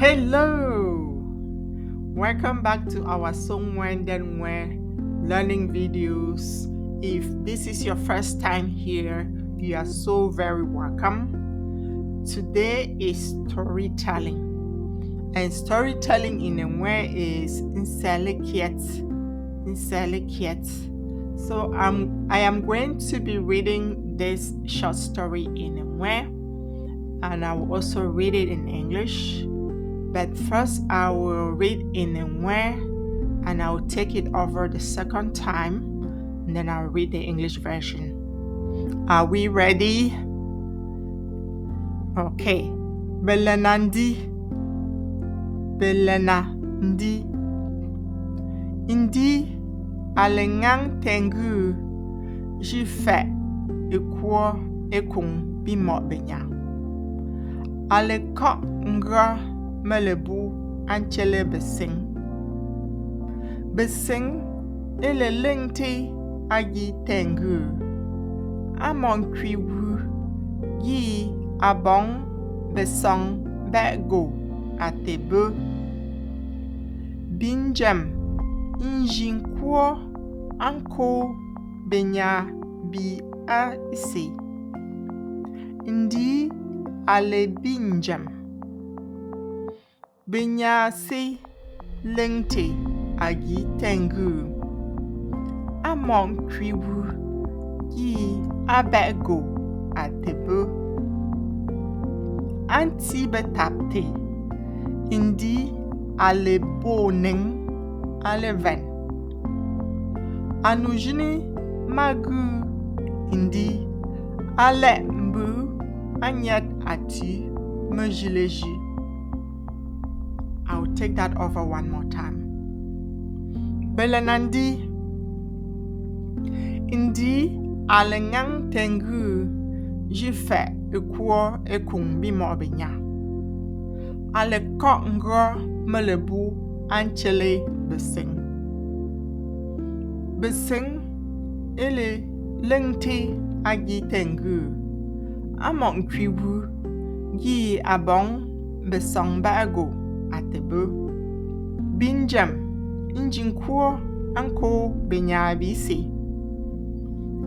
Hello! Welcome back to our Nweh learning videos. If this is your first time here, you are so very welcome. Today is storytelling. And storytelling in Nweh is Nselekiet. So I am going to be reading this short story in Nweh, and I will also read it in English. But first, I will read in Nweh, and I will take it over the second time, and then I'll read the English version. Are we ready? Okay. Belenandi. Indi alengang tengu jife ekuo ekung bimo benya. Aleko ngra melebu anchele besing. Besing ele lengte agi tengu. Amon kriwu yi abong besong bego atebe. Binjam injinkwo anko benya bi a isi. Ndi ale binjam. Benya si lengte agi tengu. Amon kriwu yi abego atebe. Anti betapte. Indi ale boning ale ven. Anujini magu indi ale mbu anyat ati mejileji. I'll take that over one more time. Belenandi indi alengang tengu jife ekuo ekung bimo benya. Ale ko ngro melebu anchele besing. Besing ele lengte agi tengu. Amon kriwu yi abong besong bago atebe. Binjam injinkwo anko benyabisi.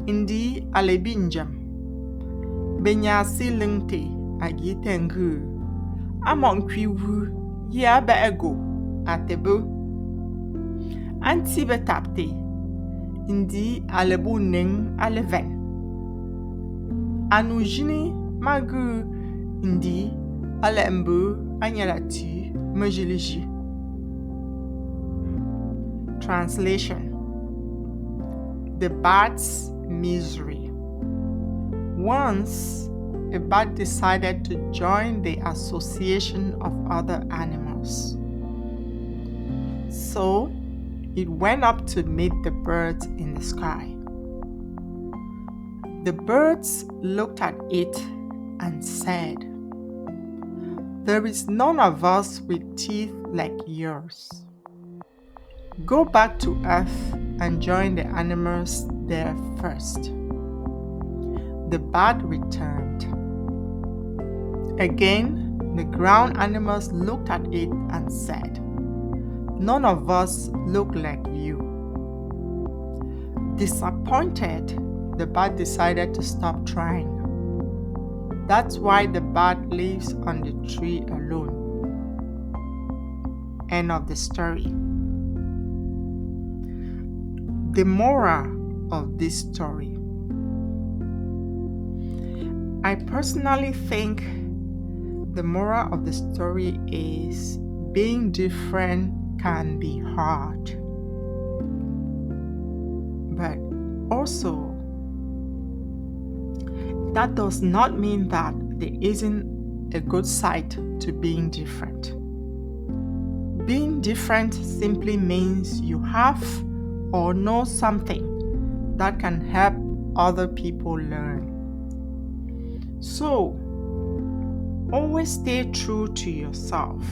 Indi ale binjam. Benyasi lengte agi tengu. Amon kriwu yi abago atebe. Anti betapte. Indi ale buning ale ven. Anujini magu indi ale mbu anyalati mejiliji. Translation: The Bat's Misery. Once, a bat decided to join the association of other animals. So, it went up to meet the birds in the sky. The birds looked at it and said, "There is none of us with teeth like yours. Go back to earth and join the animals there first." The bat returned. Again, the ground animals looked at it and said, "None of us look like you." Disappointed, the bat decided to stop trying. That's why the bat lives on the tree alone. End of the story. The moral of this story. I personally think the moral of the story is being different can be hard. But also, that does not mean that there isn't a good side to being different. Being different simply means you have or know something that can help other people learn. So, always stay true to yourself,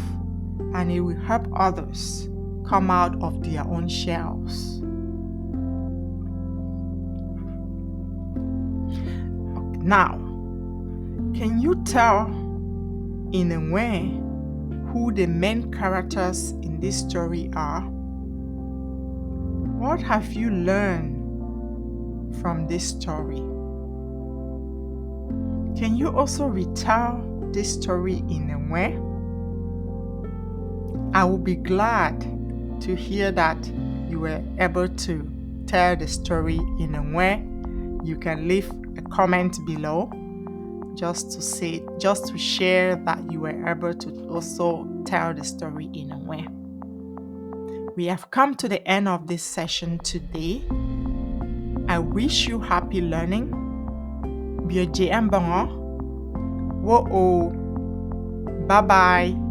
and it will help others come out of their own shells. Now, can you tell in a way who the main characters in this story are? What have you learned from this story? Can you also retell this story in Nweh? I will be glad to hear that you were able to tell the story in Nweh. You can leave a comment below just to share that you were able to also tell the story in Nweh. We have come to the end of this session today. I wish you happy learning. Bye bye.